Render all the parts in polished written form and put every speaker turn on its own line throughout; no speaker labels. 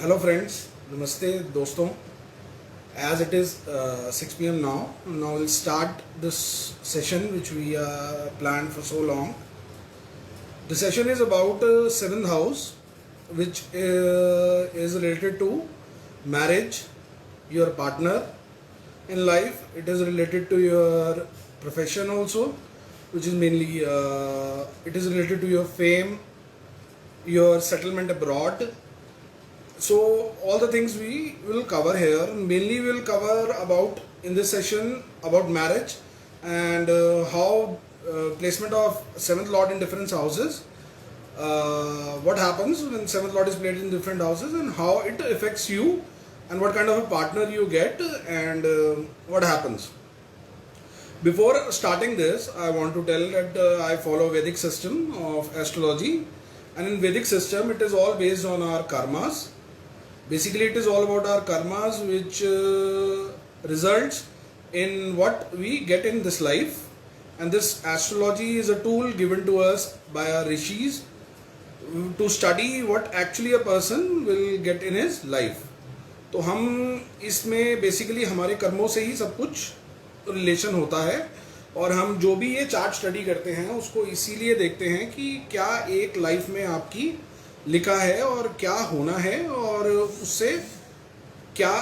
Hello friends, Namaste दोस्तों. As it is 6 p.m. now we'll start this session which we planned for so long. The session is about 7th house, which is related to marriage, your partner in life. It is related to your profession also, which is mainly it is related to your fame, your settlement abroad. So all the things we will cover here. Mainly we will cover about in this session about marriage and how placement of seventh lord in different houses. What happens when seventh lord is placed in different houses and how it affects you and what kind of a partner you get and what happens. Before starting this, I want to tell that I follow Vedic system of astrology, and in Vedic system it is all based on our karmas. Basically, it is all about our karmas, which results in what we get in this life. And this astrology is a tool given to us by our rishis to study what actually a person will get in his life. तो हम इसमें basically हमारे कर्मों से ही सब कुछ relation होता है, और हम जो भी ये चार्ट स्टडी करते हैं उसको इसीलिए देखते हैं कि क्या एक लाइफ में आपकी लिखा है और क्या होना है और उससे क्या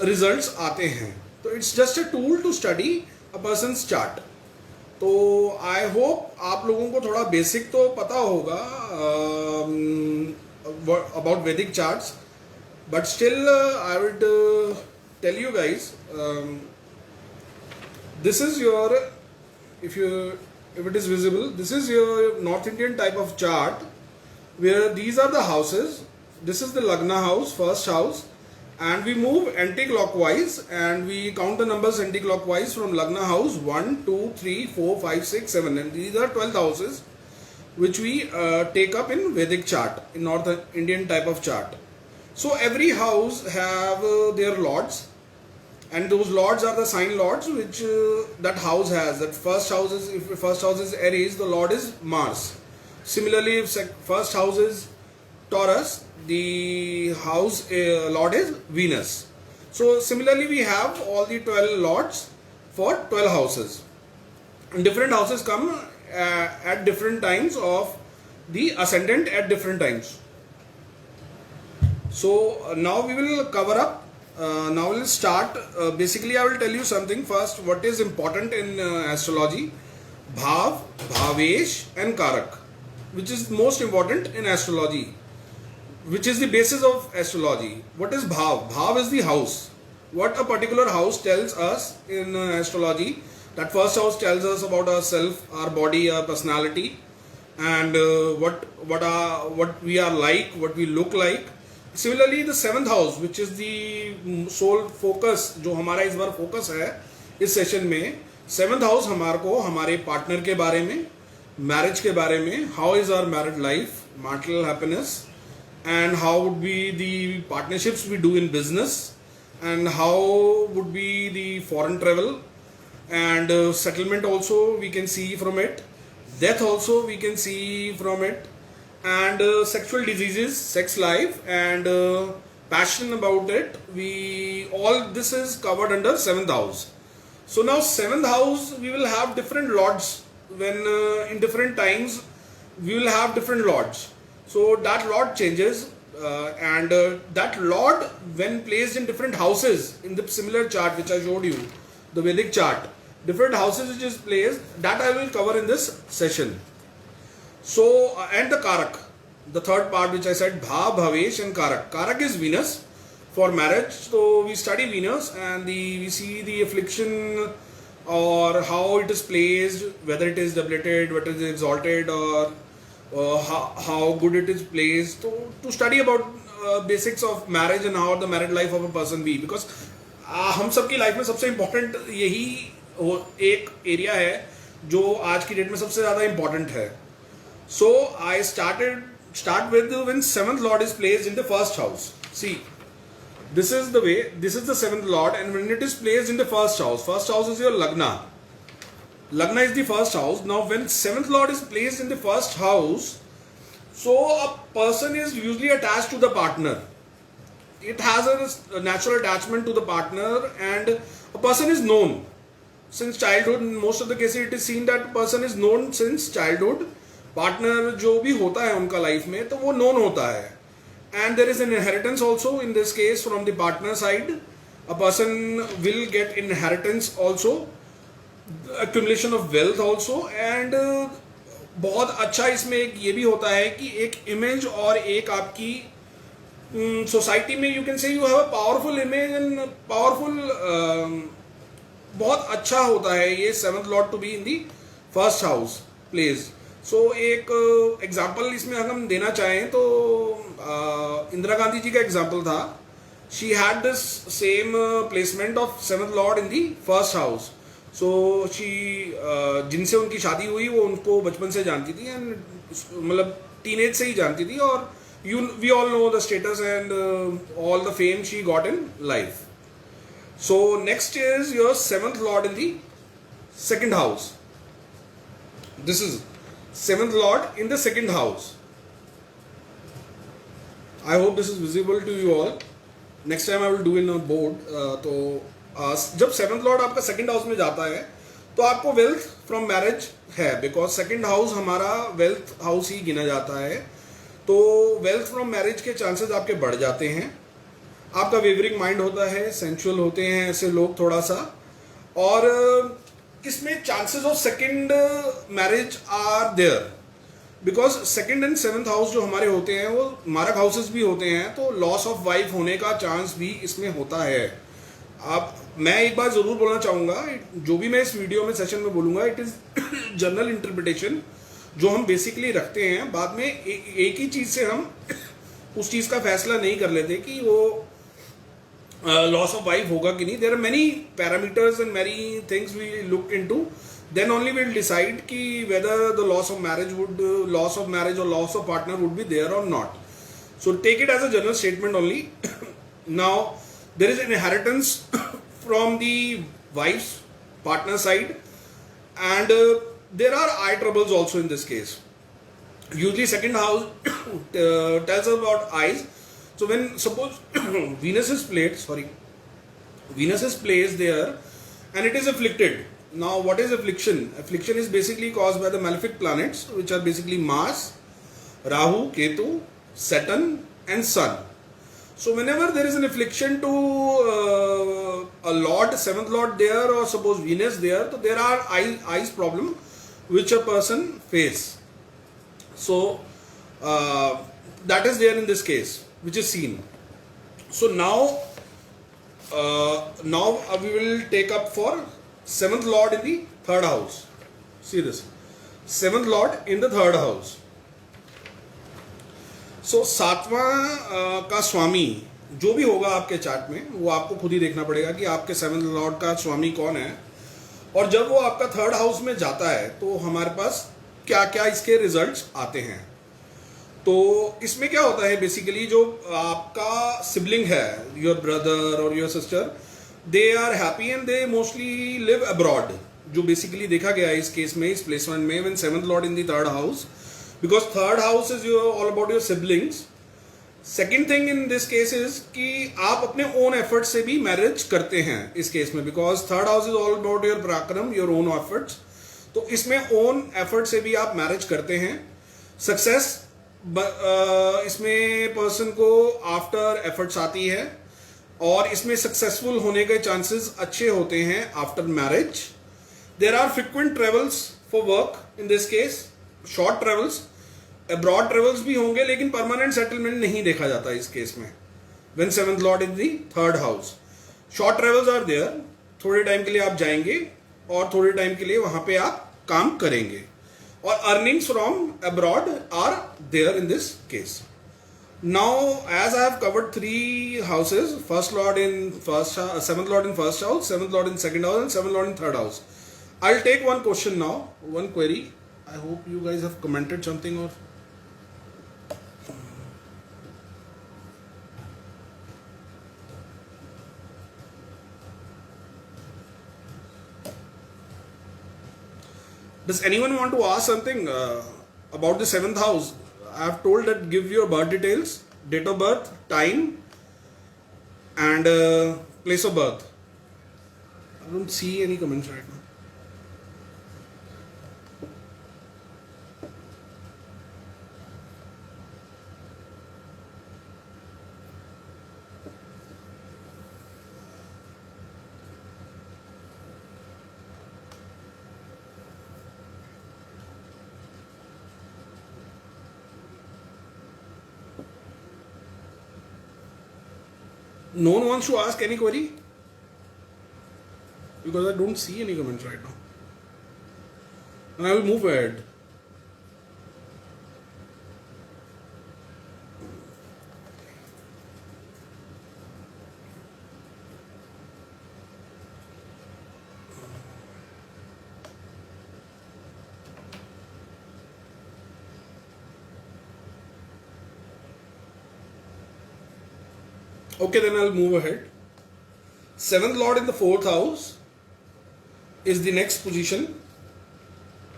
रिजल्ट्स आते हैं. तो it's just a tool to study a person's chart. तो आई होप आप लोगों को थोड़ा बेसिक तो पता होगा about Vedic charts, but still I would tell you guys, this is your, if it is visible, this is your North Indian type of chart where these are the houses. This is the Lagna house, first house, and we move anti-clockwise and we count the numbers anti-clockwise from Lagna house 1, 2, 3, 4, 5, 6, 7, and these are 12 houses which we take up in Vedic chart, in North Indian type of chart. So every house have their lords, and those lords are the sign lords which that house has. That first house is, if first house is Aries, the lord is Mars. Similarly, if first house is Taurus, the house lord is Venus. So similarly, we have all the 12 lords for 12 houses. And different houses come at different times of the ascendant at different times. So now we will cover up. Now we'll start. Basically, I will tell you something first. What is important in astrology? Bhav, Bhavesh, and Karak, which is most important in astrology, which is the basis of astrology. What is Bhav? Bhav is the house. What a particular house tells us in astrology. That first house tells us about ourselves, our body, our personality, and what we are like, what we look like. Similarly, the seventh house, which is the sole focus, जो हमारा इस बार focus है इस session में, seventh house हमारे को हमारे partner के बारे में, मैरिज के बारे में, how is our married life, marital happiness, and how would be the partnerships we do in business, and how would be the foreign travel, and settlement also we can see from it, death also we can see from it, and sexual diseases, sex life, and passion about it. All this is covered under seventh house. So now seventh house, we will have different lords when in different times we will have different lords. So that lord changes, and that lord when placed in different houses in the similar chart which I showed you, the Vedic chart, different houses which is placed, that I will cover in this session. So and the Karak, the third part which I said, Bhav, Bhavesh, and Karak. Karak is Venus for marriage. So we study Venus and we see the affliction or how it is placed, whether it is doubleted, whether it is exalted, or how good it is placed. So to study about basics of marriage and how the married life of a person be, because हम सबकी life में सबसे important यही एक area है जो आज की डेट में सबसे ज़्यादा इम्पोर्टेंट है. So I start with when seventh lord is placed in the first house. See, this is the way, this is the seventh lord, and when it is placed in the first house is your Lagna. Lagna is the first house. Now when seventh lord is placed in the first house, so a person is usually attached to the partner. it has a natural attachment to the partner, and a person is known since childhood. In most of the cases it is seen that person is known since childhood. Partner जो भी होता है उनका life में तो वो known होता है, and there is an inheritance also in this case from the partner side. A person will get inheritance also, accumulation of wealth also, and बहुत अच्छा इसमें एक ये भी होता है कि एक इमेज और एक आपकी सोसाइटी में you can say you have a powerful image and powerful, बहुत अच्छा होता है ये seventh lord to be in the first house place. So एक एग्जाम्पल इसमें अगर हम देना चाहें तो इंदिरा गांधी जी का एग्जाम्पल था. She had this same placement of seventh lord in the first house. So she जिनसे उनकी शादी हुई वो उनको बचपन से जानती थी, एंड मतलब टीनेज से ही जानती थी, और we all know the status and all the fame she got in life. So next is your seventh lord in the second house. This is seventh lord in the second house. I hope this is visible to you all. Next time I will do in a board. तो जब seventh lord आपका second house में जाता है तो आपको wealth from marriage है, because second house हमारा wealth house ही गिना जाता है. तो wealth from marriage के chances आपके बढ़ जाते हैं. आपका वेवरिंग माइंड होता है, सेंचुअल होते हैं ऐसे लोग थोड़ा सा, और इसमें chances of second marriage are there, because second and seventh house जो हमारे होते हैं वो मारक हाउसेस भी होते हैं, तो लॉस ऑफ वाइफ होने का चांस भी इसमें होता है. आप मैं एक बात ज़रूर बोलना चाहूँगा, जो भी मैं इस वीडियो में सेशन में बोलूँगा इट इज़ जनरल इंटरप्रिटेशन जो हम बेसिकली रखते हैं. बाद में एक ही चीज़ से हम उस चीज़ का फैसला नहीं कर लेते कि वो लॉस ऑफ वाइफ होगा कि नहीं. There are many parameters and many things we look into, then only will decide कि whether the loss of marriage और loss of partner would be there और not. So take it as a general statement only. Now there is inheritance from the wife's partner side, and there are eye troubles also in this case. Usually second house tells us about eyes. So when suppose Venus is placed there and it is afflicted. Now what is affliction? Affliction is basically caused by the malefic planets, which are basically Mars, Rahu, Ketu, Saturn and Sun. So whenever there is an affliction to a lord, seventh lord there, or suppose Venus there, so there are eyes problem which a person face. So that is there in this case, which is seen. So now we will take up for seventh lord in the third house. See this, seventh lord in the third house. So सातवां का स्वामी जो भी होगा आपके chart में वो आपको खुद ही देखना पड़ेगा कि आपके सेवंथ लॉर्ड का स्वामी कौन है, और जब वो आपका थर्ड हाउस में जाता है तो हमारे पास क्या क्या इसके रिजल्ट्स आते हैं. तो इसमें क्या होता है, बेसिकली जो आपका सिबलिंग है, योर ब्रदर और your sister, they are happy and they mostly live abroad. जो बेसिकली देखा गया है इस केस में, इस प्लेसमेंट में, when seventh lord in the third house, because third house is your all about your siblings. Second thing in this case is कि आप अपने ओन एफर्ट से भी मैरिज करते हैं इस केस में, because third house is all about your पराक्रम, योर ओन एफर्ट्स. तो इसमें ओन एफर्ट से भी आप मैरिज करते हैं. सक्सेस इसमें पर्सन को आफ्टर एफर्ट्स आती है, और इसमें सक्सेसफुल होने के चांसेस अच्छे होते हैं after marriage. There are frequent travels for work in this case, short travels, abroad travels भी होंगे, लेकिन परमानेंट सेटलमेंट नहीं देखा जाता इस केस में. When seventh lord in the third house, short travels are there, थोड़े टाइम के लिए आप जाएंगे और थोड़े टाइम के लिए वहां पे आप काम करेंगे, और earnings from abroad are there in this case. Now as I have covered 3 houses, first lord in first, seventh lord in first house, seventh lord in second house, and seventh lord in third house. I'll take one question now, one query. I hope you guys have commented something or does anyone want to ask something about the seventh house? I have told that give your birth details, date of birth, time, and place of birth. I don't see any comments right now. No one wants to ask any query because I don't see any comments right now. And I will move ahead. Okay, then I'll move ahead. Seventh Lord in the fourth house is the next position.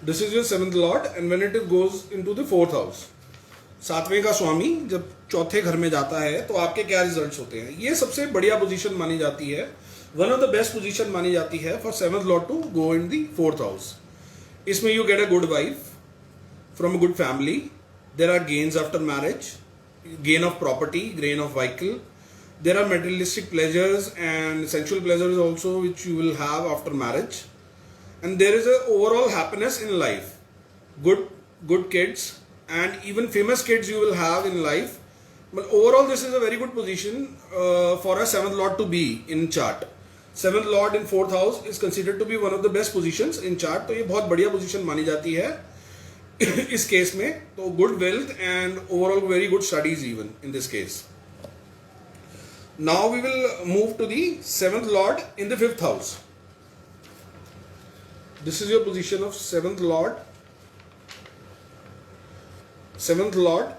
This is your seventh Lord, and when it goes into the fourth house, सातवें का स्वामी जब चौथे घर में जाता है तो आपके क्या रिजल्ट्स होते हैं? ये सबसे बढ़िया पोजीशन मानी जाती है, one of the best position मानी जाती है for seventh lord to go in the fourth house. इसमें you get a good wife from a good family. There are gains after marriage, gain of property, gain of vehicle. There are materialistic pleasures and sensual pleasures also which you will have after marriage, and there is a overall happiness in life. Good kids and even famous kids you will have in life. But overall this is a very good position for a seventh lord to be in chart. Seventh lord in fourth house is considered to be one of the best positions in chart. तो ये बहुत बढ़िया position मानी जाती है इस case में. तो good wealth and overall very good studies even in this case. Now we will move to the seventh lord in the fifth house. This is your position of seventh lord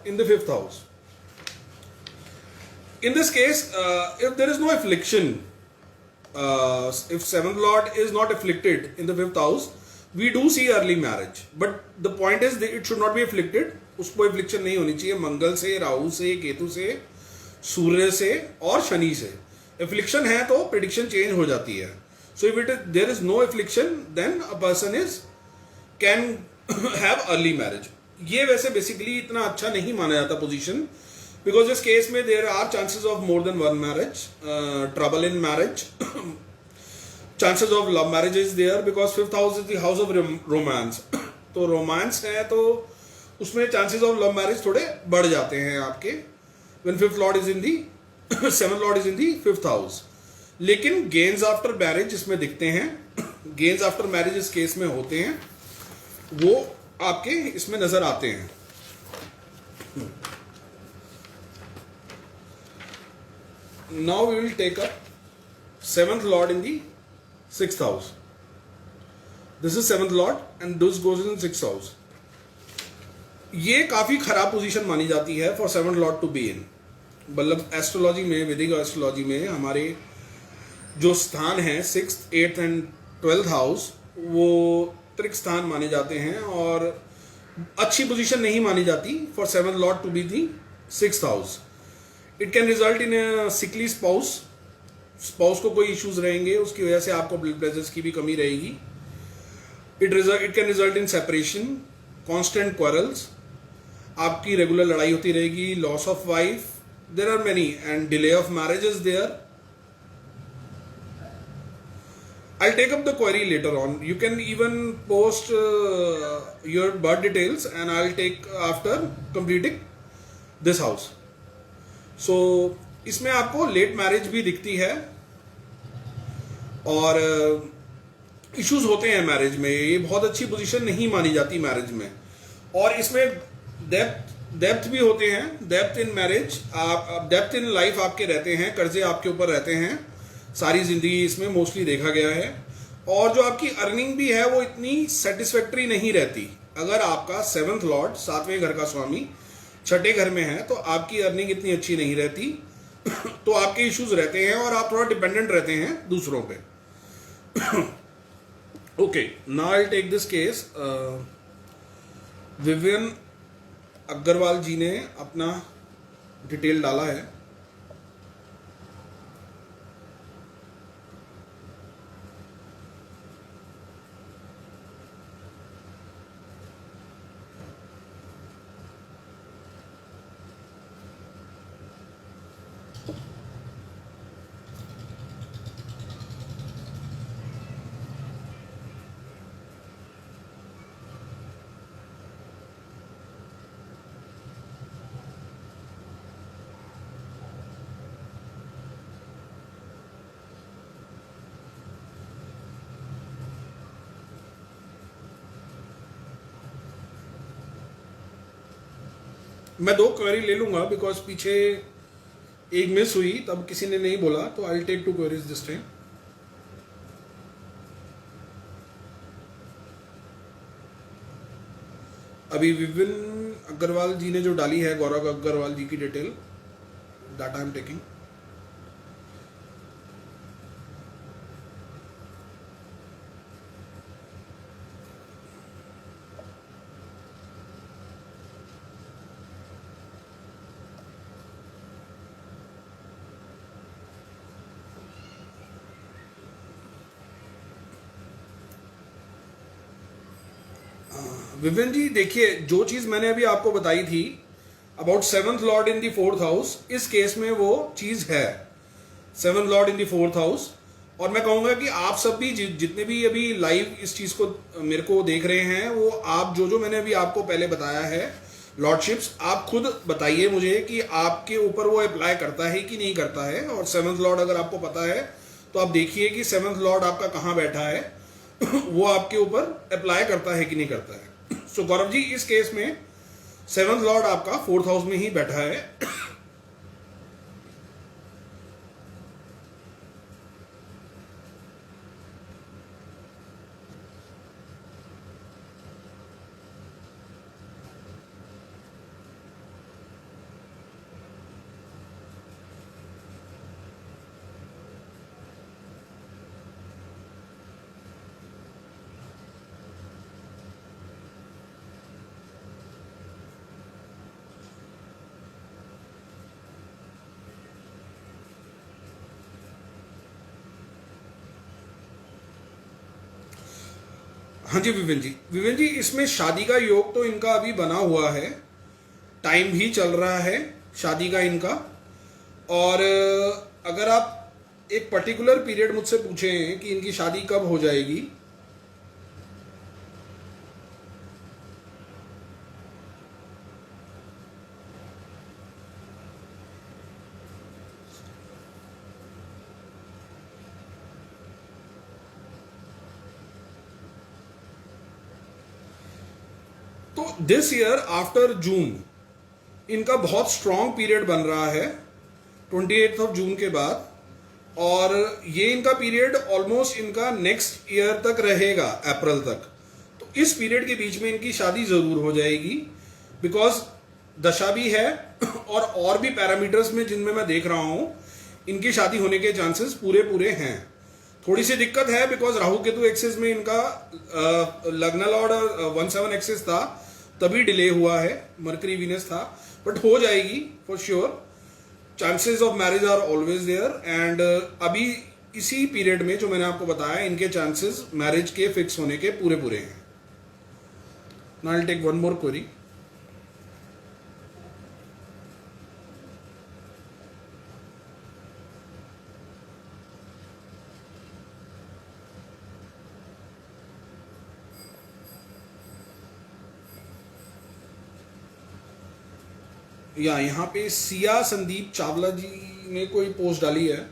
in the fifth house. In this case, if there is no affliction, if seventh lord is not afflicted in the fifth house, we do see early marriage. But the point is that it should not be afflicted. उसको affliction नहीं होनी चाहिए मंगल से, राहु से, केतु से, सूर्य से और शनि से. एफ्लिक्शन है तो प्रिडिक्शन चेंज हो जाती है. So if it there is no affliction then a person is can have early marriage. ये वैसे बेसिकली इतना अच्छा नहीं माना जाता पोजीशन, बिकॉज इस केस में there are chances of more than one marriage, trouble in marriage, chances of love marriage is there because fifth house is the house of romance. तो रोमांस है तो उसमें चांसेस ऑफ लव मैरिज थोड़े बढ़ जाते हैं आपके when fifth lord is in the seventh lord is in the fifth house. लेकिन gains after marriage इसमें दिखते हैं, gains after marriage इस केस में होते हैं, वो आपके इसमें नजर आते हैं. Now we will take up seventh lord in the sixth house. This is seventh lord and this goes in sixth house. ये काफी खराब पोजीशन मानी जाती है for seventh lord to be in. मतलब एस्ट्रोलॉजी में, वैदिक एस्ट्रोलॉजी में हमारे जो स्थान हैं sixth, eighth and twelfth house, वो त्रिक स्थान माने जाते हैं और अच्छी पोजीशन नहीं मानी जाती for seventh lord to be the sixth house. It can result in a sickly spouse को कोई इश्यूज रहेंगे, उसकी वजह से आपको ब्लड प्रेशर्स की भी कमी रहेगी. It can result in separation, constant quarrels, आपकी रेगुलर लड़ाई होती रहेगी, loss of wife, there are many, and delay of marriage is there. I'll take up the query later on. You can even post your birth details and I'll take after completing this house. So इसमें आपको late marriage भी दिखती है और issues होते हैं marriage में. ये बहुत अच्छी पोजीशन नहीं मानी जाती मैरिज में. और इसमें डेप्थ भी होते हैं. डेप्थ इन मैरिज, आप डेप्थ इन लाइफ आपके रहते हैं, कर्जे आपके ऊपर रहते हैं सारी जिंदगी, इसमें मोस्टली देखा गया है. और जो आपकी अर्निंग भी है वो इतनी सेटिस्फैक्ट्री नहीं रहती. अगर आपका सेवंथ लॉर्ड, सातवें घर का स्वामी, छठे घर में है तो आपकी अर्निंग इतनी अच्छी नहीं रहती. तो आपके इश्यूज रहते हैं और आप थोड़ा डिपेंडेंट रहते हैं दूसरों पे. Okay, now I take this case. Vivian Agarwal ji ने अपना डिटेल डाला है. मैं 2 क्वेरी ले लूंगा बिकॉज पीछे एक मिस हुई, तब किसी ने नहीं बोला, तो I will take 2 queries this time. अभी विपिन अग्रवाल जी ने जो डाली है, गौरव अग्रवाल जी की detail, that I am taking. Vipin ji देखिए, जो चीज मैंने अभी आपको बताई थी about seventh lord in the fourth house, इस केस में वो चीज है, seventh lord in the fourth house. और मैं कहूंगा कि आप सब भी जितने भी अभी लाइव इस चीज को मेरे को देख रहे हैं, वो आप जो जो मैंने अभी आपको पहले बताया है लॉर्डशिप्स, आप खुद बताइए मुझे कि आपके ऊपर वो अप्लाई करता है कि नहीं करता है। और सेवंथ लॉर्ड अगर आपको पता है तो आप देखिए कि सेवंथ लॉर्ड आपका कहाँ बैठा है वो आपके ऊपर अप्लाई करता है कि नहीं करता है। सो गौरव जी, इस केस में सेवंथ लॉर्ड आपका फोर्थ हाउस में ही बैठा है। हाँ जी विपिन जी, विपिन जी इसमें शादी का योग तो इनका अभी बना हुआ है, टाइम भी चल रहा है शादी का इनका। और अगर आप एक पर्टिकुलर पीरियड मुझसे पूछें कि इनकी शादी कब हो जाएगी, तो दिस ईयर आफ्टर जून इनका बहुत स्ट्रांग पीरियड बन रहा है 28 ऑफ जून के बाद। और ये इनका पीरियड ऑलमोस्ट इनका नेक्स्ट ईयर तक रहेगा, अप्रैल तक। तो इस पीरियड के बीच में इनकी शादी जरूर हो जाएगी, बिकॉज दशा भी है और भी पैरामीटर्स में जिनमें मैं देख रहा हूं इनकी शादी होने के चांसेस पूरे पूरे हैं। थोड़ी सी दिक्कत है बिकॉज राहु केतु एक्सिस में इनका लग्न लॉर्ड 17 एक्सिस था, तभी डिले हुआ है, मरकरी वीनस था, बट हो जाएगी for sure. Chances of marriage are always there. And अभी इसी पीरियड में जो मैंने आपको बताया, इनके चांसेस मैरिज के फिक्स होने के पूरे पूरे हैं। Now I will take one more query. या यहाँ पे सिया संदीप चावला जी ने कोई पोस्ट डाली है।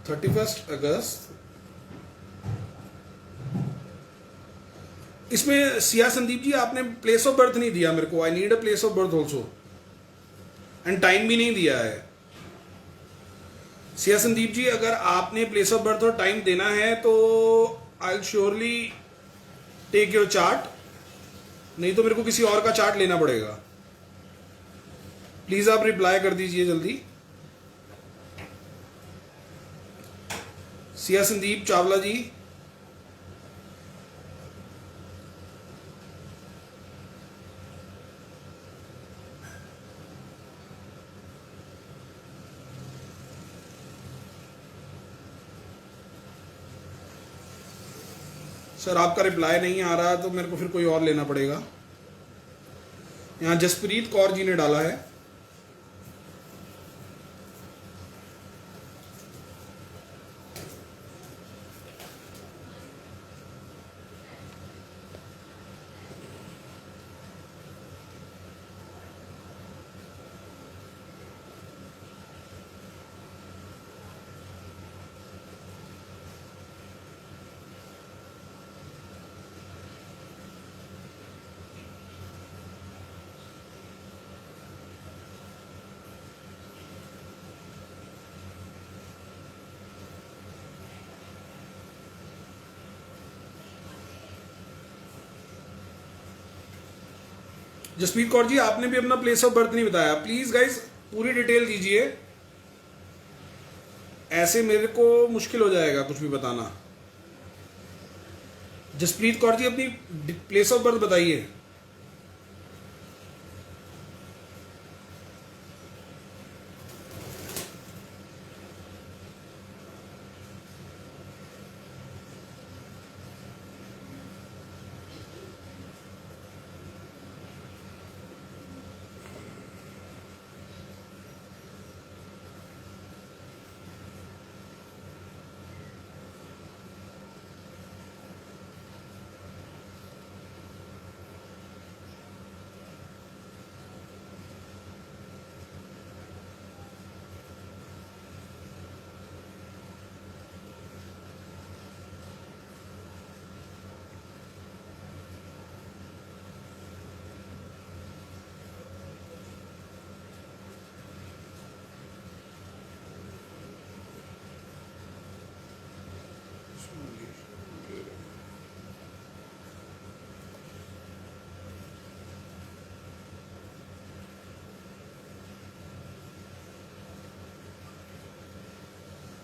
थर्टी फर्स्ट अगस्त, इसमें सिया संदीप जी आपने प्लेस ऑफ बर्थ नहीं दिया मेरे को। I need a place of birth also, and time भी नहीं दिया है। सिया संदीप जी, अगर आपने प्लेस ऑफ बर्थ और टाइम देना है तो I will surely take your chart, नहीं तो मेरे को किसी और का चार्ट लेना पड़ेगा। प्लीज आप रिप्लाई कर दीजिए जल्दी। सिया संदीप चावला जी, सर आपका रिप्लाई नहीं आ रहा तो मेरे को फिर कोई और लेना पड़ेगा। यहाँ जसप्रीत कौर जी ने डाला है। जसप्रीत कौर जी आपने भी अपना प्लेस ऑफ बर्थ नहीं बताया। प्लीज गाइस पूरी डिटेल दीजिए, ऐसे मेरे को मुश्किल हो जाएगा कुछ भी बताना। जसप्रीत कौर जी अपनी प्लेस ऑफ बर्थ बताइए।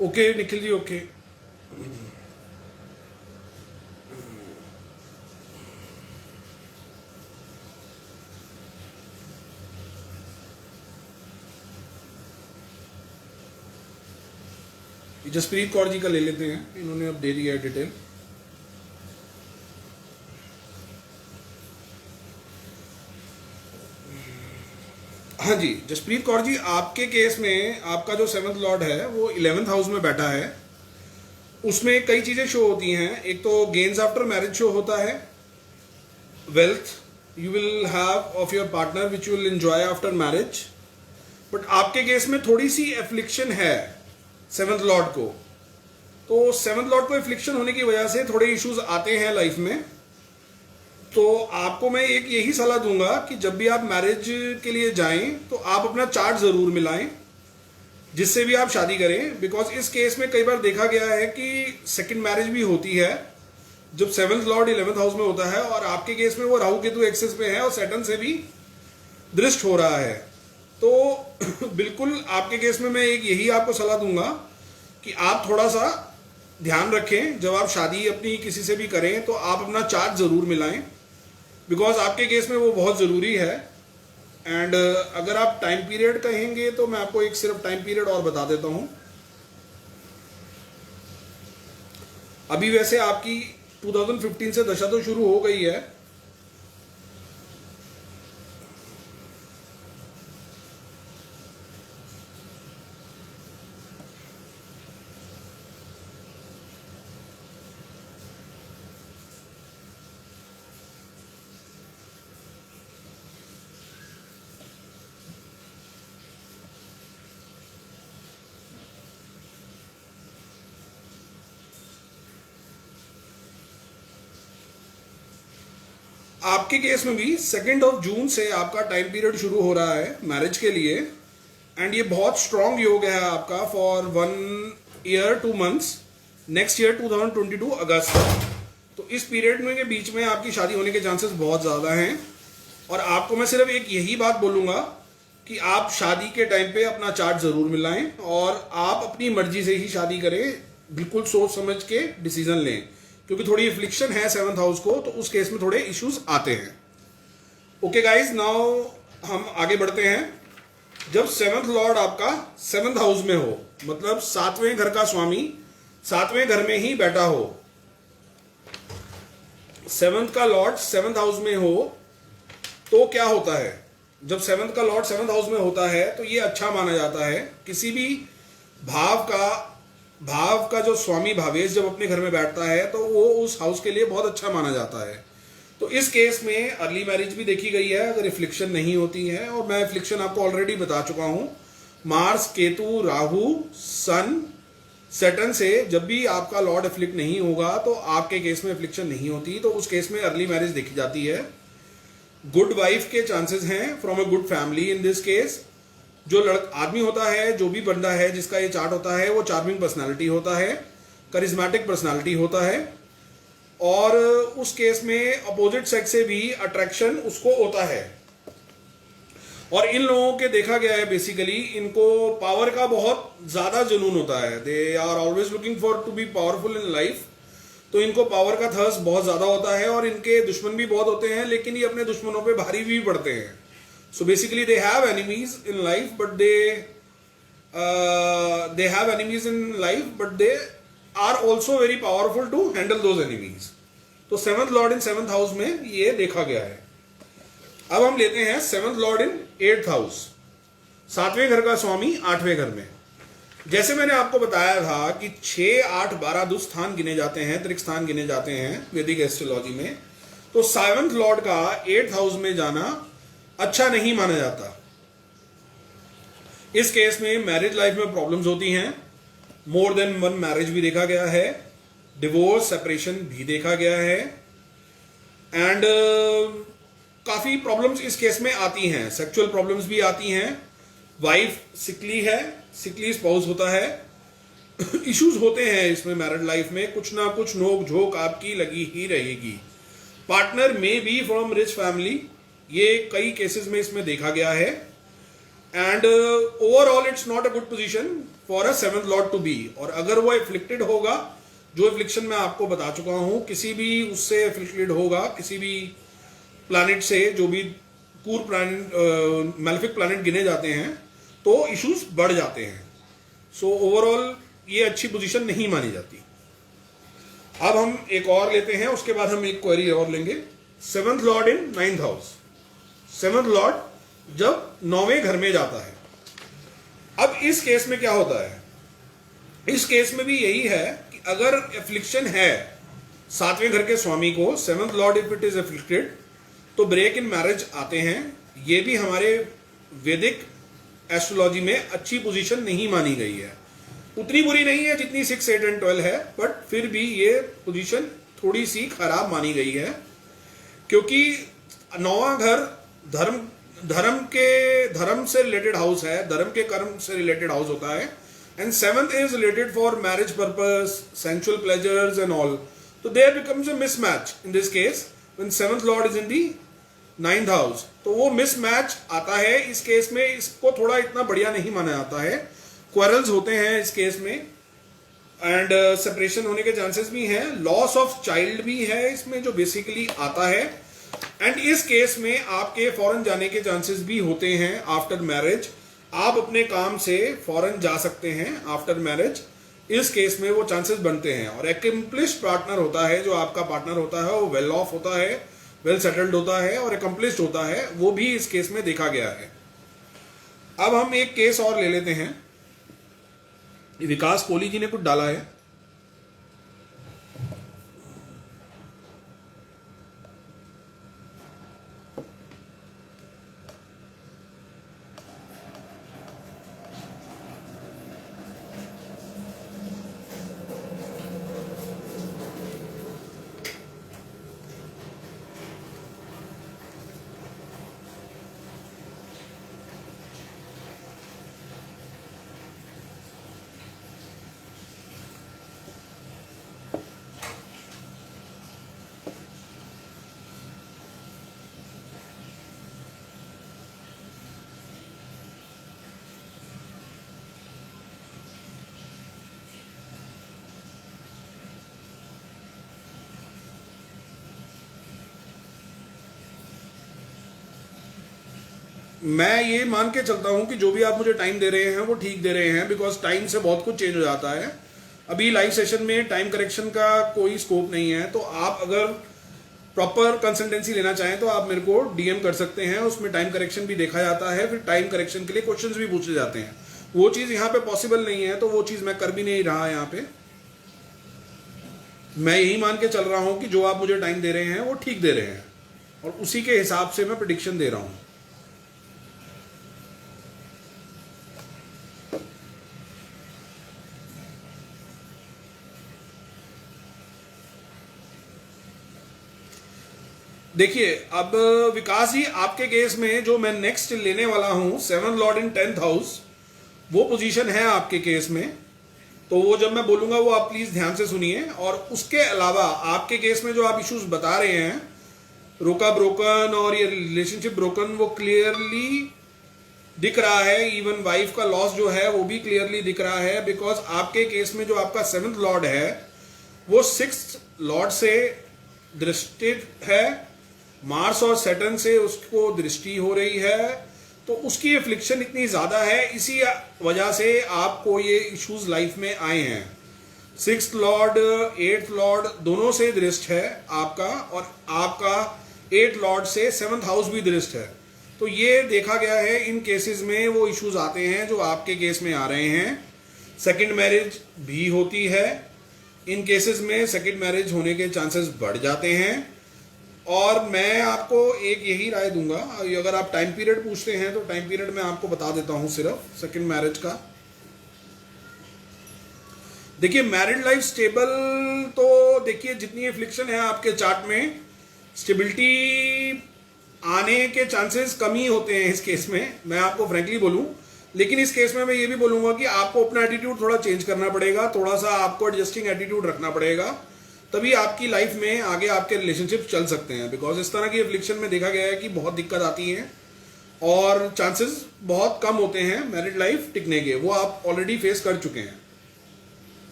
Okay Nikhil ji, okay. जसप्रीत कौर जी का ले लेते हैं, इन्होंने अब दे दिया है डिटेल। हाँ जी जसप्रीत कौर जी, आपके केस में आपका जो 7th लॉर्ड है वो 11th हाउस में बैठा है। उसमें कई चीजें शो होती हैं। एक तो गेन्स आफ्टर मैरिज शो होता है, wealth you will have of your partner which you will enjoy after marriage. But आपके केस में थोड़ी सी एफ्लिक्शन है 7th लॉर्ड को। तो 7th लॉर्ड को एफ्लिक्शन होने की वजह से थोड़े इश्यूज आते हैं लाइफ में। तो आपको मैं एक यही सलाह दूंगा कि जब भी आप मैरिज के लिए जाएं तो आप अपना चार्ट जरूर मिलाएं जिससे भी आप शादी करें। बिकॉज इस केस में कई बार देखा गया है कि सेकंड मैरिज भी होती है जब 7th लॉर्ड 11th हाउस में होता है, और आपके केस में वो राहु केतु एक्सेस में है और सैटर्न से भी दृष्ट हो रहा है। तो बिल्कुल आपके केस में मैं एक यही आपको सलाह दूंगा कि आप थोड़ा सा ध्यान रखें जब आप शादी अपनी किसी से भी करें तो आप अपना चार्ट जरूर मिलाएं, बिकॉज आपके केस में वो बहुत ज़रूरी है। एंड अगर आप टाइम पीरियड कहेंगे तो मैं आपको एक सिर्फ टाइम पीरियड और बता देता हूं। अभी वैसे आपकी 2015 से दशा तो शुरू हो गई है। आपके केस में भी 2 जून से आपका टाइम पीरियड शुरू हो रहा है मैरिज के लिए। एंड ये बहुत स्ट्रांग योग है आपका for 1 year 2 months, next year 2022 अगस्त। तो इस पीरियड में के बीच में आपकी शादी होने के चांसेस बहुत ज़्यादा हैं। और आपको मैं सिर्फ एक यही बात बोलूँगा कि आप शादी के टाइम पे अपना चार्ट ज़रूर मिलाएं और आप अपनी मर्जी से ही शादी करें, बिल्कुल सोच समझ के डिसीजन लें, क्योंकि थोड़ी इफ्लिक्शन है 7th हाउस को, तो उस केस में थोड़े इश्यूज आते हैं। ओके गाइज, नाउ हम आगे बढ़ते हैं। जब 7th लॉर्ड आपका 7th हाउस में हो, मतलब 7वें घर का स्वामी 7वें घर में ही बैठा हो, सेवंथ का लॉर्ड सेवंथ हाउस में हो तो क्या होता है? जब सेवंथ का लॉर्ड सेवंथ हाउस में होता है तो ये अच्छा माना जाता है। किसी भी भाव का जो स्वामी भावेश जब अपने घर में बैठता है तो वो उस हाउस के लिए बहुत अच्छा माना जाता है। तो इस केस में अर्ली मैरिज भी देखी गई है अगर इफ्लिक्शन नहीं होती है, और मैं इफ्लिक्शन आपको ऑलरेडी बता चुका हूं। मार्स, केतु, राहु, सन, सैटर्न से जब भी आपका लॉर्ड एफ्लिक्ट नहीं होगा तो आपके केस में एफ्लिक्शन नहीं होती, तो उस केस में अर्ली मैरिज देखी जाती है। गुड वाइफ के चांसेस हैं from a good family in this case. जो आदमी होता है, जो भी बंदा है जिसका ये चार्ट होता है, वो चार्मिंग पर्सनालिटी होता है, करिज्मेटिक पर्सनालिटी होता है, और उस केस में अपोजिट सेक्स से भी अट्रैक्शन उसको होता है। और इन लोगों के देखा गया है बेसिकली इनको पावर का बहुत ज्यादा जुनून होता है। They are always looking for to be powerful in life. तो इनको पावर का थर्स्ट बहुत ज्यादा होता है, और इनके दुश्मन भी बहुत होते हैं, लेकिन ये अपने दुश्मनों पे भारी भी पड़ते हैं। So basically they have enemies in life, but they have enemies in life, but they are also very powerful to handle those enemies. तो seventh lord in seventh house में ये देखा गया है। अब हम लेते हैं seventh lord in eighth house, सातवें घर का स्वामी आठवें घर में। जैसे मैंने आपको बताया था कि 6, 8, 12 दुस्थान गिने जाते हैं, त्रिक स्थान गिने जाते हैं वैदिक एस्ट्रोलॉजी में। तो सेवंथ लॉर्ड का एट्थ हाउस में जाना अच्छा नहीं माना जाता। इस केस में मैरिज लाइफ में प्रॉब्लम्स होती हैं, मोर देन वन मैरिज भी देखा गया है, डिवोर्स, सेपरेशन भी देखा गया है, एंड काफी प्रॉब्लम्स इस केस में आती हैं। सेक्सुअल प्रॉब्लम्स भी आती हैं। वाइफ सिकली है, सिकली स्पाउस होता है, इश्यूज होते हैं इसमें। मैरिड लाइफ में कुछ ना कुछ नोक झोंक आपकी लगी ही रहेगी। पार्टनर में बी फ्रॉम रिच फैमिली, ये कई केसेस में इसमें देखा गया है। And overall it's not a good position for a seventh lord to be. और अगर वो एफ्लिक्टेड होगा, जो एफ्लिक्शन मैं आपको बता चुका हूं, किसी भी उससे एफ्लिक्टेड होगा, किसी भी प्लैनेट से, जो भी पूर प्लैनेट, मैलेफिक प्लैनेट गिने जाते हैं, तो इश्यूज बढ़ जाते हैं। सो ओवरऑल ये अच्छी पोजीशन नहीं मानी जाती। अब हम एक और लेते हैं, उसके बाद हम एक क्वेरी और लेंगे। Seventh lord in ninth house, seventh Lord जब 9वें घर में जाता है। अब इस केस में क्या होता है? इस केस में भी यही है कि अगर एफ्लिक्शन है सातवें घर के स्वामी को, seventh Lord if it is afflicted, तो ब्रेक इन मैरिज आते हैं। ये भी हमारे वैदिक एस्ट्रोलॉजी में अच्छी पोजीशन नहीं मानी गई है। उतनी बुरी नहीं है जितनी 6, 8 एंड 12 है, बट फिर भी ये पोजीशन थोड़ी सी खराब मानी गई है, क्योंकि 9वां घर धर्म से रिलेटेड हाउस है, धर्म के कर्म से रिलेटेड हाउस होता है, and seventh is related for marriage purpose, sensual pleasures and all. तो there becomes a mismatch in this case when seventh lord is in the 9th house. तो वो मिसमैच आता है इस केस में। इसको थोड़ा इतना बढ़िया नहीं माना जाता है। क्वारल्स होते हैं इस केस में, एंड सेपरेशन होने के चांसेस भी हैं। लॉस ऑफ चाइल्ड भी है इसमें जो बेसिकली आता है, एंड इस केस में आपके फॉरेन जाने के चांसेस भी होते हैं आफ्टर मैरिज। आप अपने काम से फॉरेन जा सकते हैं आफ्टर मैरिज, इस केस में वो चांसेस बनते हैं। और एकम्प्लिश पार्टनर होता है, जो आपका पार्टनर होता है वो वेल ऑफ होता है, वेल सेटल्ड होता है और एकम्प्लिश्ड होता है, वो भी इस केस में देखा गया है। अब हम एक केस और ले लेते हैं। विकास कोहली जी ने कुछ डाला है। मैं ये मान के चलता हूं कि जो भी आप मुझे टाइम दे रहे हैं वो ठीक दे रहे हैं, बिकॉज टाइम से बहुत कुछ चेंज हो जाता है। अभी लाइव सेशन में टाइम करेक्शन का कोई स्कोप नहीं है। तो आप अगर प्रॉपर कंसल्टेंसी लेना चाहें तो आप मेरे को डीएम कर सकते हैं, उसमें टाइम करेक्शन भी देखा जाता है, फिर टाइम करेक्शन के लिए क्वेश्चंस भी पूछे जाते हैं। वो चीज़ यहाँ पे पॉसिबल नहीं है, तो वो चीज़ मैं कर भी नहीं रहा यहाँ पे। मैं यही मान के चल रहा हूँ कि जो आप मुझे टाइम दे रहे हैं वो ठीक दे रहे हैं, और उसी के हिसाब से मैं प्रेडिक्शन दे रहा हूँ। देखिए अब विकास जी, आपके केस में जो मैं नेक्स्ट लेने वाला हूं 7th लॉर्ड इन 10th हाउस, वो पोजीशन है आपके केस में। तो वो जब मैं बोलूंगा वो आप प्लीज ध्यान से सुनिए। और उसके अलावा आपके केस में जो आप इश्यूज बता रहे हैं, रोका ब्रोकन और ये रिलेशनशिप ब्रोकन, वो क्लियरली दिख रहा है। इवन वाइफ का लॉस जो है वो भी क्लियरली दिख रहा है, बिकॉज आपके केस में जो आपका 7th लॉर्ड है वो 6th लॉर्ड से दृष्टि है, मार्स और सैटर्न से उसको दृष्टि हो रही है, तो उसकी एफ्लिक्शन इतनी ज्यादा है, इसी वजह से आपको ये इश्यूज लाइफ में आए हैं। 6th लॉर्ड 8th लॉर्ड दोनों से दृष्ट है आपका, और आपका 8th लॉर्ड से 7th हाउस भी दृष्ट है। तो ये देखा गया है इन केसेस में वो इश्यूज आते हैं जो आपके केस में आ रहे हैं। सेकंड मैरिज भी होती है इन केसेस में, सेकंड मैरिज होने के चांसेस बढ़ जाते हैं। और मैं आपको एक यही राय दूंगा, अगर आप टाइम पीरियड पूछते हैं तो टाइम पीरियड मैं आपको बता देता हूं सिर्फ सेकंड मैरिज का। देखिए मैरिड लाइफ स्टेबल, तो देखिए जितनी एफ्लिक्शन है आपके चार्ट में, स्टेबिलिटी आने के चांसेस कम ही होते हैं इस केस में, मैं आपको फ्रैंकली बोलूं। लेकिन इस केस में मैं ये भी बोलूंगा कि आपको अपना एटीट्यूड थोड़ा चेंज करना पड़ेगा, थोड़ा सा आपको एडजस्टिंग एटीट्यूड रखना पड़ेगा, तभी आपकी लाइफ में आगे आपके रिलेशनशिप चल सकते हैं। बिकॉज इस तरह की एफ्लिक्शन में देखा गया है कि बहुत दिक्कत आती है और चांसेस बहुत कम होते हैं मैरिड लाइफ टिकने के, वो आप ऑलरेडी फेस कर चुके हैं।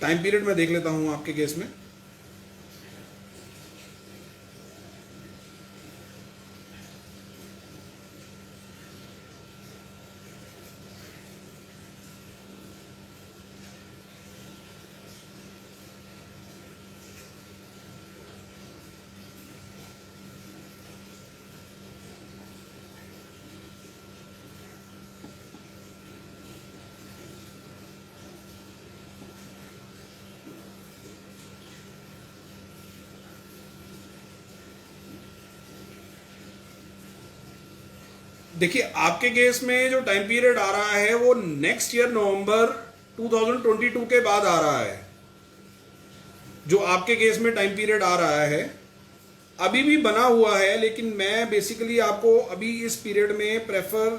टाइम पीरियड में देख लेता हूं आपके केस में। देखिए आपके केस में जो टाइम पीरियड आ रहा है वो नेक्स्ट ईयर नवंबर 2022 के बाद आ रहा है। जो आपके केस में टाइम पीरियड आ रहा है अभी भी बना हुआ है, लेकिन मैं बेसिकली आपको अभी इस पीरियड में प्रेफर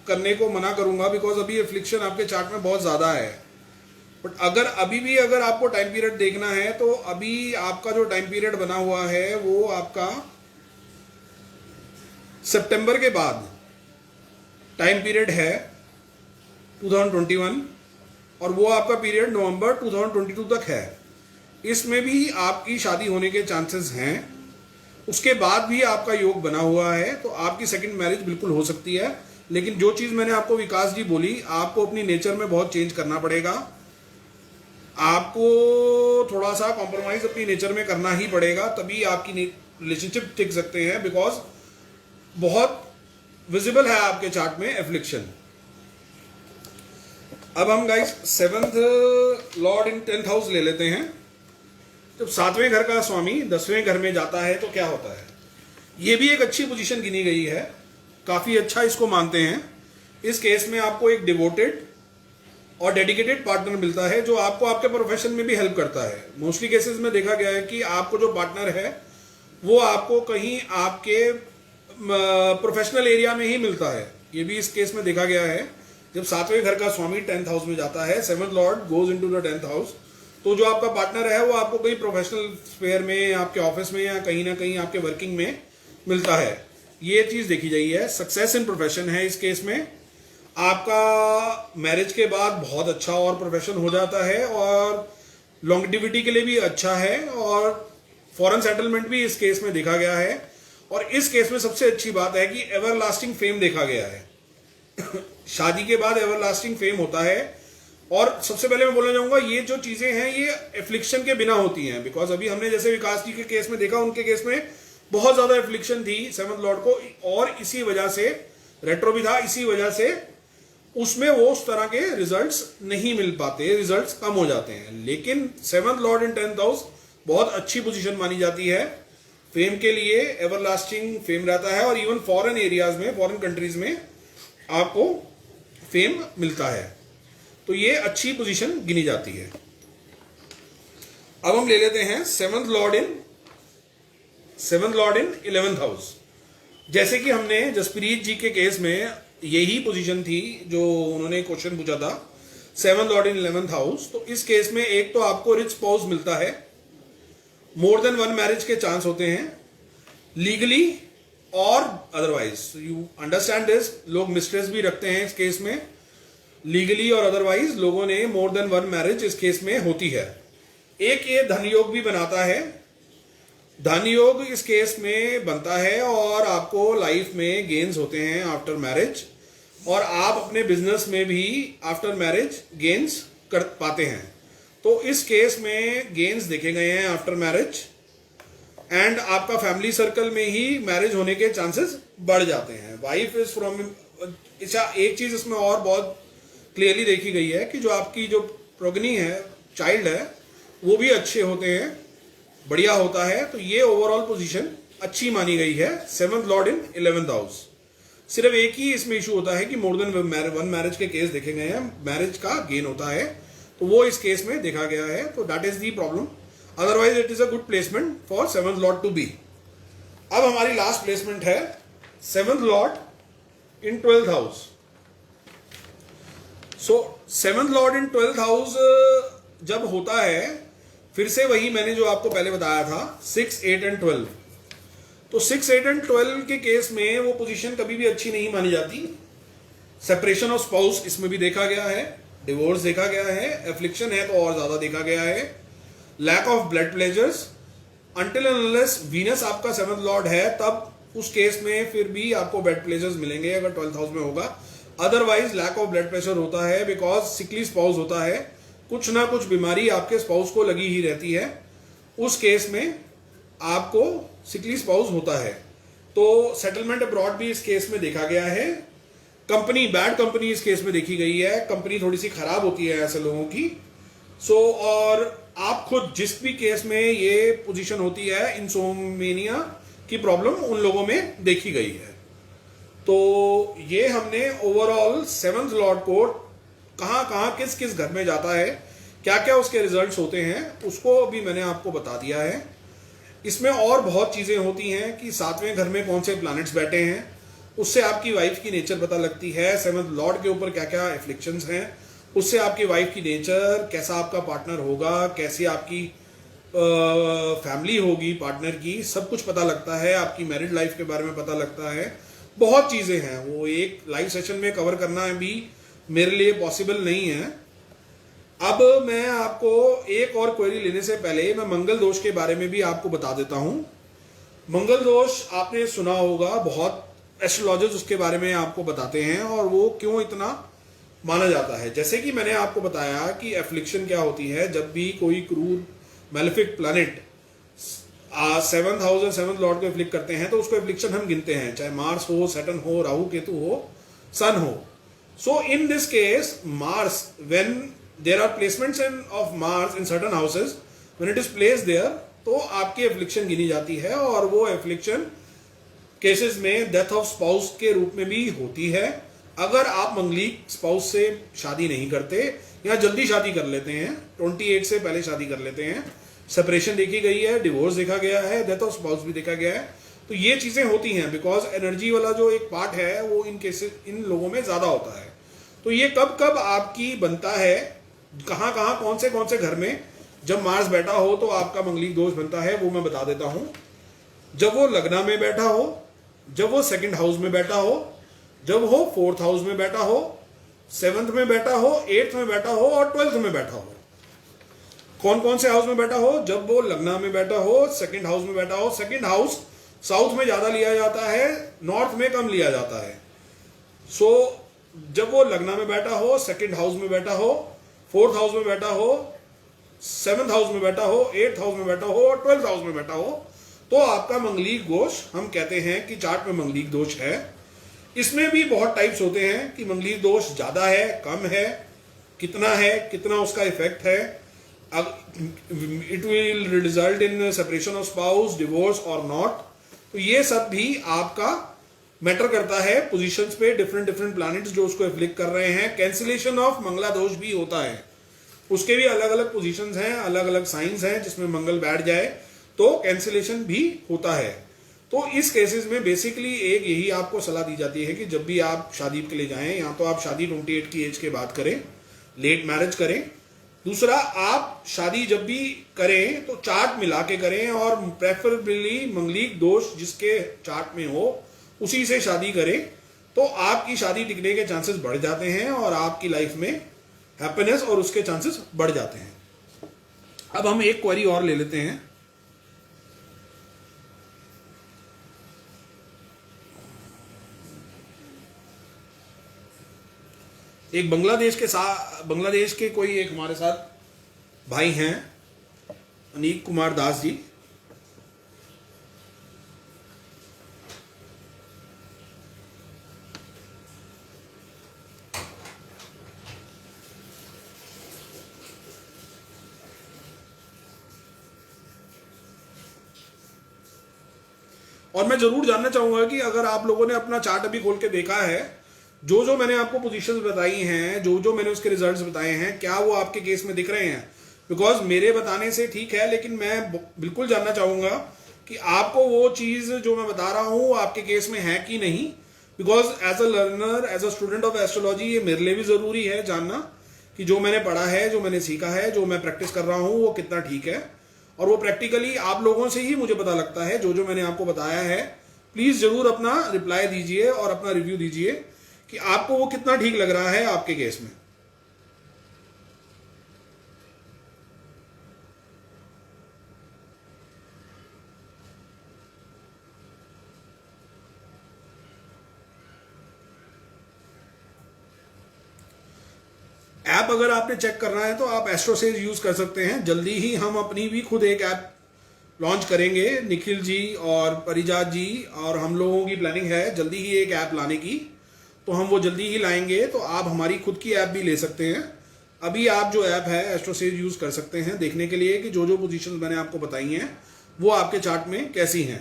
करने को मना करूंगा, बिकॉज अभी एफ्लिक्शन आपके चार्ट में बहुत ज्यादा है। बट अगर अभी भी अगर आपको टाइम पीरियड देखना है तो अभी आपका जो टाइम पीरियड बना हुआ है वो आपका सितंबर के बाद टाइम पीरियड है 2021, और वो आपका पीरियड नवंबर 2022 तक है। इसमें भी आपकी शादी होने के चांसेस हैं। उसके बाद भी आपका योग बना हुआ है, तो आपकी सेकंड मैरिज बिल्कुल हो सकती है। लेकिन जो चीज मैंने आपको विकास जी बोली, आपको अपनी नेचर में बहुत चेंज करना पड़ेगा, आपको थोड़ा सा कॉम्प्रोमाइज अपनी नेचर में करना ही पड़ेगा, तभी आपकी रिलेशनशिप टिक सकते हैं। बिकॉज बहुत विजिबल है आपके चार्ट में एफ्लिक्शन। अब हम गाइस 7th लॉर्ड इन 10th हाउस ले लेते हैं। जब 7वें घर का स्वामी 10वें घर में जाता है तो क्या होता है, ये भी एक अच्छी पोजीशन गिनी गई है, काफी अच्छा इसको मानते हैं। इस केस में आपको एक डिवोटेड और डेडिकेटेड पार्टनर मिलता है जो आपको आपके प्रोफेशन में भी हेल्प करता है। मोस्टली केसेस में देखा गया है कि आपको जो पार्टनर है वो आपको कहीं आपके प्रोफेशनल एरिया में ही मिलता है। ये भी इस केस में देखा गया है। जब 7वें घर का स्वामी 10th हाउस में जाता है, 7th Lord goes into the 10th house, तो जो आपका पार्टनर है वो आपको कहीं प्रोफेशनल स्फेयर में, आपके ऑफिस में, या कहीं ना कहीं आपके वर्किंग में मिलता है। ये चीज देखी गई है। सक्सेस इन प्रोफेशन है इस केस में। आपका मैरिज के बाद बहुत अच्छा और प्रोफेशन हो जाता है, और लॉन्गेटिविटी के लिए भी अच्छा है, और फॉरेन सेटलमेंट भी इस केस में देखा गया है। और इस केस में सबसे अच्छी बात है कि एवरलास्टिंग फेम देखा गया है। शादी के बाद एवरलास्टिंग फेम होता है। और सबसे पहले मैं बोलना चाहूंगा ये जो चीजें हैं ये एफ्लिक्शन के बिना होती हैं, बिकॉज अभी हमने जैसे विकास जी के केस में देखा, उनके केस में बहुत ज्यादा एफ्लिक्शन थी सेवंथ लॉर्ड को, और इसी वजह से रेट्रो भी था, इसी वजह से उसमें वो उस तरह के रिजल्ट्स नहीं मिल पाते, रिजल्ट्स कम हो जाते हैं। लेकिन सेवंथ लॉर्ड इन 10th हाउस बहुत अच्छी पोजीशन मानी जाती है, फेम के लिए एवरलास्टिंग फेम रहता है, और इवन फॉरेन एरियाज में, फॉरेन कंट्रीज में आपको फेम मिलता है, तो ये अच्छी पोजीशन गिनी जाती है। अब हम ले लेते हैं सेवंथ लॉर्ड इन 11th हाउस। जैसे कि हमने जसप्रीत जी के केस में यही पोजीशन थी जो उन्होंने क्वेश्चन पूछा था, सेवंथ लॉर्ड इन 11th हाउस। तो इस केस में एक तो आपको रिच स्पाउस मिलता है, मोर देन वन मैरिज के चांस होते हैं लीगली और अदरवाइज। यू अंडरस्टैंड दिस, लोग मिस्ट्रेस भी रखते हैं इस केस में, लीगली और अदरवाइज लोगों ने मोर देन वन मैरिज इस केस में होती है। एक ये धन योग भी बनाता है, धन योग इस केस में बनता है, और आपको लाइफ में गेन्स होते हैं आफ्टर मैरिज, और आप अपने बिजनेस में भी आफ्टर मैरिज गेन्स कर पाते हैं। तो इस केस में गेन्स देखे गए हैं आफ्टर मैरिज, एंड आपका फैमिली सर्कल में ही मैरिज होने के चांसेस बढ़ जाते हैं। वाइफ इज फ्रॉम, एक चीज इसमें और बहुत क्लियरली देखी गई है कि जो आपकी जो प्रोगनी है, चाइल्ड है, वो भी अच्छे होते हैं, बढ़िया होता है। तो ये ओवरऑल पोजीशन अच्छी मानी गई है सेवंथ लॉर्ड इन 11th हाउस। सिर्फ एक ही इसमें इशू होता है कि मोर देन वन मैरिज के केस देखे गए हैं, मैरिज का गेन होता है, तो वो इस केस में देखा गया है, तो that is the problem. Otherwise it is a good placement for seventh lord to be. अब हमारी लास्ट प्लेसमेंट है seventh lord in 12th house. So seventh lord in 12th house जब होता है, फिर से वही मैंने जो आपको पहले बताया था 6, 8 एंड 12। तो 6, 8 एंड 12 के केस में वो पोजीशन कभी भी अच्छी नहीं मानी जाती। सेपरेशन ऑफ स्पाउस इसमें भी देखा गया है, डिवोर्स देखा गया है, एफ्लिक्शन है तो और ज्यादा देखा गया है, lack of blood pleasures, until and unless Venus आपका सेवंथ लॉर्ड है, तब उस केस में फिर भी आपको ब्लड प्लेजर्स मिलेंगे अगर 12th हाउस में होगा। Otherwise lack of blood pressure होता है, बिकॉज सिकली स्पाउस होता है, कुछ ना कुछ बीमारी आपके स्पाउस को लगी ही रहती है, उस केस में आपको सिकली स्पाउस होता है। तो सेटलमेंट अब्रॉड भी इस केस में देखा गया है, कंपनी, बैड कंपनी इस केस में देखी गई है, कंपनी थोड़ी सी खराब होती है ऐसे लोगों की। और आप खुद जिस भी केस में ये पोजीशन होती है, इंसोमेनिया की प्रॉब्लम उन लोगों में देखी गई है। तो ये हमने ओवरऑल सेवंथ लॉर्ड को कहाँ कहाँ किस किस घर में जाता है, क्या क्या उसके रिजल्ट्स होते हैं, उसको भी मैंने आपको बता दिया है। इसमें और बहुत चीजें होती हैं कि 7वें घर में कौन से प्लैनेट्स बैठे हैं, उससे आपकी वाइफ की नेचर पता लगती है, सेवंथ लॉर्ड के ऊपर क्या क्या एफ्लिक्शंस हैं, उससे आपकी वाइफ की नेचर, कैसा आपका पार्टनर होगा, कैसी आपकी फैमिली होगी पार्टनर की, सब कुछ पता लगता है, आपकी मैरिड लाइफ के बारे में पता लगता है। बहुत चीजें हैं, वो एक लाइव सेशन में कवर करना भी मेरे लिए पॉसिबल नहीं है। अब मैं आपको एक और क्वेरी लेने से पहले मैं मंगल दोष के बारे में भी आपको बता देता हूं। मंगल दोष आपने सुना होगा, बहुत एस्ट्रोलॉजर्स उसके बारे में आपको बताते हैं, और वो क्यों इतना माना जाता है। जैसे कि मैंने आपको बताया कि एफ्लिक्शन क्या होती है, जब भी कोई क्रूर मैलेफिक प्लैनेट 7th हाउस और 7th लॉर्ड को एफ्लिक्ट करते हैं, तो उसको एफ्लिक्शन हम गिनते हैं, चाहे मार्स हो, सैटर्न हो, राहु केतु हो, सन हो। So in this case Mars, when there are placements of Mars in certain houses, when it is placed there, तो आपकी एफ्लिक्शन गिनी जाती है, और वो एफ्लिक्शन केसेस में डेथ ऑफ स्पाउस के रूप में भी होती है। अगर आप मंगलिक स्पाउस से शादी नहीं करते या जल्दी शादी कर लेते हैं, 28 से पहले शादी कर लेते हैं, सेपरेशन देखी गई है, डिवोर्स देखा गया है, डेथ ऑफ स्पाउस भी देखा गया है, तो ये चीजें होती हैं, बिकॉज एनर्जी वाला जो एक पार्ट है वो इन केसेस, इन लोगों में ज्यादा होता है। तो ये कब कब आपकी बनता है, कहाँ कहाँ कौन से घर में जब मार्स बैठा हो तो आपका मंगलिक दोष बनता है, वो मैं बता देता हूं। जब वो लग्ना में बैठा हो, जब वो 2nd हाउस में बैठा हो, जब वो 4th हाउस में बैठा हो, 7th में बैठा हो, 8th में बैठा हो, और 12th में बैठा हो। कौन कौन से हाउस में बैठा हो? जब वो लग्ना में बैठा हो, 2nd हाउस में बैठा हो। 2nd हाउस साउथ में ज्यादा लिया जाता है, नॉर्थ में कम लिया जाता है। जब वो लग्ना में बैठा हो, 2nd हाउस में बैठा हो, 4th हाउस में बैठा हो, 7th हाउस में बैठा हो, 8th हाउस में बैठा हो और 12th हाउस में बैठा हो, तो आपका मंगलिक दोष हम कहते हैं कि चार्ट में मंगलिक दोष है। इसमें भी बहुत टाइप्स होते हैं कि मंगलिक दोष ज्यादा है, कम है, कितना उसका इफेक्ट है, it will result in separation of spouse, divorce और नॉट। तो ये सब भी आपका मैटर करता है पोजीशंस पे, डिफरेंट प्लैनेट्स जो उसको एफ्लिक्ट कर रहे हैं। कैंसिलेशन ऑफ मंगला दोष भी होता है, उसके भी अलग अलग पोजीशंस हैं, अलग अलग साइंस हैं जिसमें मंगल बैठ जाए तो कैंसिलेशन भी होता है। तो इस केसेस में बेसिकली एक यही आपको सलाह दी जाती है कि जब भी आप शादी के लिए जाएं, या तो आप शादी 28 की एज के बाद करें, लेट मैरिज करें। दूसरा, आप शादी जब भी करें तो चार्ट मिला के करें और प्रेफरेबली मंगलिक दोष जिसके चार्ट में हो उसी से शादी करें, तो आपकी शादी टिकने के चांसेस बढ़ जाते हैं और आपकी लाइफ में हैप्पीनेस और उसके चांसेस बढ़ जाते हैं। अब हम एक क्वेरी और ले लेते हैं। एक बांग्लादेश के कोई एक हमारे साथ भाई हैं, अनीक कुमार दास जी। और मैं जरूर जानना चाहूंगा कि अगर आप लोगों ने अपना चार्ट अभी खोल के देखा है, जो मैंने आपको पोजीशंस बताई हैं, जो मैंने उसके रिजल्ट्स बताए हैं, क्या वो आपके केस में दिख रहे हैं? बिकॉज मेरे बताने से ठीक है, लेकिन मैं बिल्कुल जानना चाहूंगा कि आपको वो चीज जो मैं बता रहा हूं आपके केस में है कि नहीं। Because as a learner, as a student of astrology, ये मेरे लिए भी जरूरी है जानना कि जो मैंने पढ़ा है, जो मैंने सीखा है, जो मैं प्रैक्टिस कर रहा हूं वो कितना ठीक है। और वो प्रैक्टिकली आप लोगों से ही मुझे पता लगता है। जो मैंने आपको बताया है, प्लीज जरूर अपना रिप्लाई दीजिए और अपना रिव्यू दीजिए कि आपको वो कितना ठीक लग रहा है आपके केस में। ऐप अगर आपने चेक करना है तो आप एस्ट्रोसेज यूज कर सकते हैं। जल्दी ही हम अपनी भी खुद एक ऐप लॉन्च करेंगे, निखिल जी और परिजात जी और हम लोगों की प्लानिंग है जल्दी ही एक ऐप लाने की। तो हम वो जल्दी ही लाएंगे, तो आप हमारी खुद की ऐप भी ले सकते हैं। अभी आप जो ऐप है एस्ट्रोसेज यूज कर सकते हैं देखने के लिए कि जो पोजीशन मैंने आपको बताई हैं वो आपके चार्ट में कैसी हैं।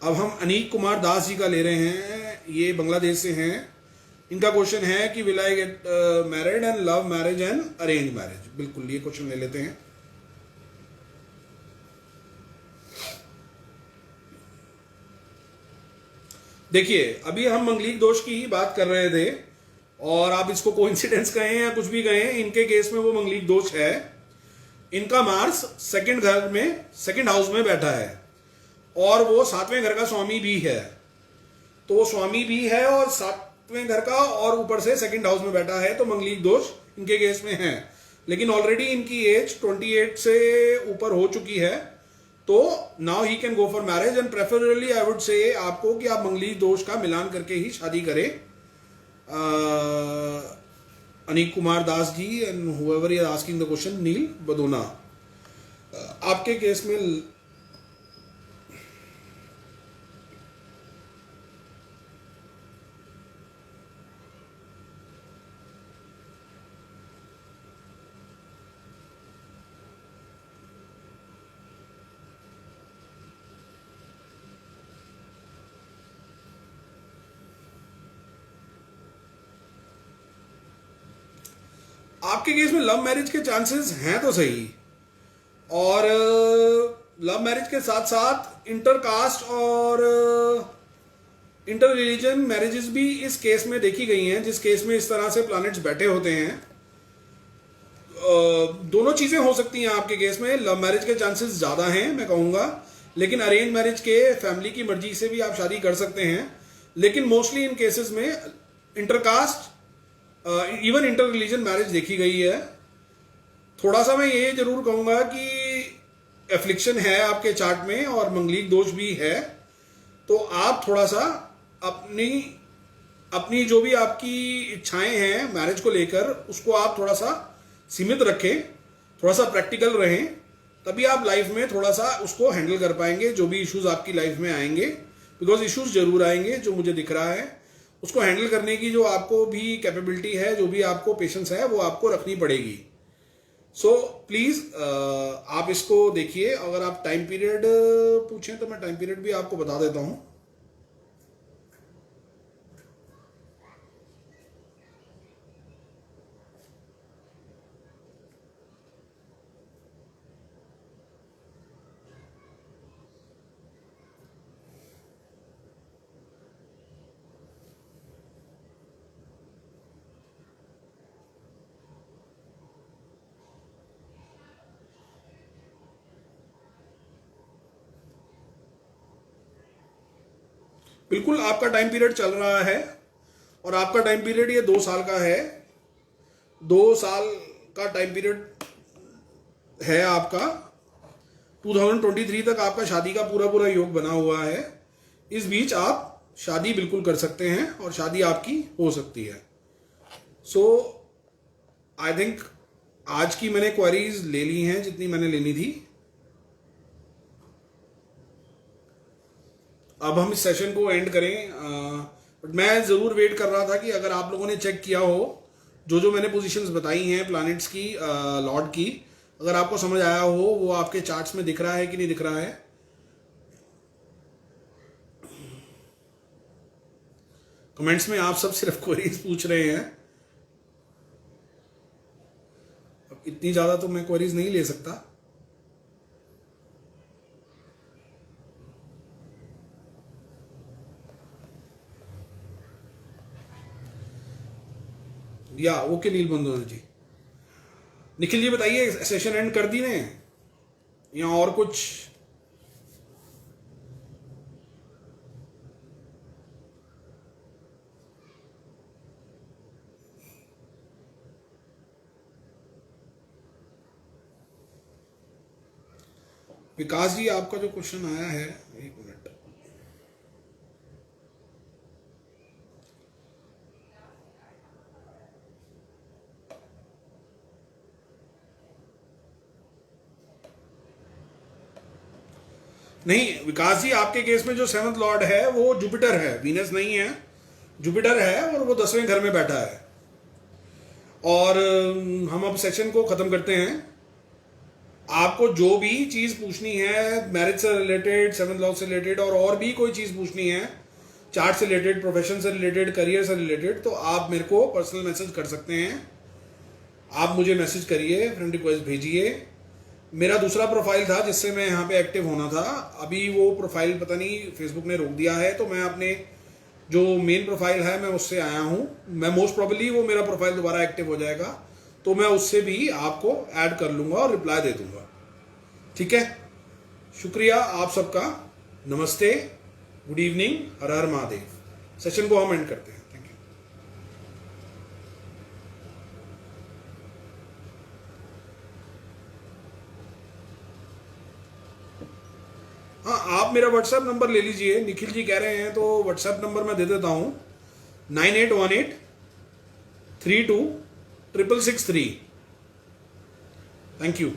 अब हम अनीक कुमार दास जी का ले रहे हैं, ये बांग्लादेश से हैं। इनका क्वेश्चन है कि will I get married and love marriage and arrange marriage. बिल्कुल, ये क्वेश्चन ले लेते हैं। देखिए, अभी हम मंगलिक दोष की ही बात कर रहे थे और आप इसको कोइंसिडेंस कहें या कुछ भी कहें, इनके केस में वो मंगलिक दोष है। इनका मार्स सेकंड घर में, सेकंड हाउस में बैठा है और वो 7वें घर का स्वामी भी है। तो वो स्वामी भी है और 7वें घर का और ऊपर से सेकंड हाउस में बैठा है, तो मंगलिक दोष इनके केस में है। लेकिन ऑलरेडी इनकी एज 28 से ऊपर हो चुकी है, तो now he can go for marriage and preferably I would say आपको कि आप मंगलिक दोष का मिलान करके ही शादी करें। Anik Kumar Das ji and whoever is asking the question, Neel Badona, आपके केस में आपके केस में लव मैरिज के चांसेस हैं तो सही, और लव मैरिज के साथ साथ इंटरकास्ट और इंटर रिलीजन मैरिजेस भी इस केस में देखी गई हैं, जिस केस में इस तरह से प्लैनेट्स बैठे होते हैं। दोनों चीजें हो सकती हैं आपके केस में। लव मैरिज के चांसेस ज्यादा हैं मैं कहूंगा, लेकिन अरेंज मैरिज के फैमिली की मर्जी से भी आप शादी कर सकते हैं। लेकिन मोस्टली इन केसेस में intercaste, even inter religion marriage देखी गई है। थोड़ा सा मैं ये जरूर कहूंगा कि एफ्लिक्शन है आपके चार्ट में और मंगलिक दोष भी है, तो आप थोड़ा सा अपनी अपनी जो भी आपकी इच्छाएं हैं मैरिज को लेकर, उसको आप थोड़ा सा सीमित रखें, थोड़ा सा प्रैक्टिकल रहें, तभी आप लाइफ में थोड़ा सा उसको हैंडल कर पाएंगे। जो भी इश्यूज आपकी लाइफ में आएंगे, बिकॉज इश्यूज जरूर आएंगे, जो मुझे दिख रहा है, उसको हैंडल करने की जो आपको भी कैपेबिलिटी है, जो भी आपको पेशेंस है, वो आपको रखनी पड़ेगी। सो प्लीज आप इसको देखिए। अगर आप टाइम पीरियड पूछें तो मैं टाइम पीरियड भी आपको बता देता हूं। बिल्कुल आपका टाइम पीरियड चल रहा है, और आपका टाइम पीरियड ये 2 साल का है। 2 साल का टाइम पीरियड है आपका। 2023 तक आपका शादी का पूरा पूरा योग बना हुआ है। इस बीच आप शादी बिल्कुल कर सकते हैं और शादी आपकी हो सकती है। सो आई थिंक आज की मैंने क्वेरीज ले ली हैं जितनी मैंने लेनी थी। अब हम इस सेशन को एंड करें। बट मैं ज़रूर वेट कर रहा था कि अगर आप लोगों ने चेक किया हो जो जो मैंने पोजीशंस बताई हैं प्लैनेट्स की, लॉर्ड की, अगर आपको समझ आया हो, वो आपके चार्ट्स में दिख रहा है कि नहीं दिख रहा है। कमेंट्स में आप सब सिर्फ क्वेरीज पूछ रहे हैं। अब इतनी ज़्यादा तो मैं क्वेरीज नहीं ले सकता। या ओके नील बंधु जी। निखिल जी बताइए, सेशन एंड कर दी ने या और कुछ? विकास जी आपका जो क्वेश्चन आया है, एक मिनट। नहीं विकास जी, आपके केस में जो 7th लॉर्ड है वो जुपिटर है, वीनस नहीं है, जुपिटर है, और वो 10वें घर में बैठा है। और हम अब सेशन को खत्म करते हैं। आपको जो भी चीज पूछनी है मैरिज से रिलेटेड, 7th लॉर्ड से रिलेटेड, और भी कोई चीज पूछनी है चार्ट से रिलेटेड, प्रोफेशन से रिलेटेड, करियर से रिलेटेड, तो आप मेरे को पर्सनल मैसेज कर सकते हैं। आप मुझे मैसेज करिए, फ्रेंड रिक्वेस्ट भेजिए। मेरा दूसरा प्रोफाइल था जिससे मैं यहाँ पे एक्टिव होना था, अभी वो प्रोफाइल पता नहीं फेसबुक ने रोक दिया है, तो मैं अपने जो मेन प्रोफाइल है मैं उससे आया हूँ। मैं मोस्ट प्रोबेबली वो मेरा प्रोफाइल दोबारा एक्टिव हो जाएगा, तो मैं उससे भी आपको ऐड कर लूँगा और रिप्लाई दे दूँगा। ठीक है, शुक्रिया आप सबका। नमस्ते, गुड इवनिंग, हर हर महादेव। सेशन को हम एंड करते हैं। हाँ, आप मेरा व्हाट्सएप नंबर ले लीजिए। निखिल जी कह रहे हैं तो व्हाट्सएप नंबर मैं दे देता हूँ, 9818326663। Thank you.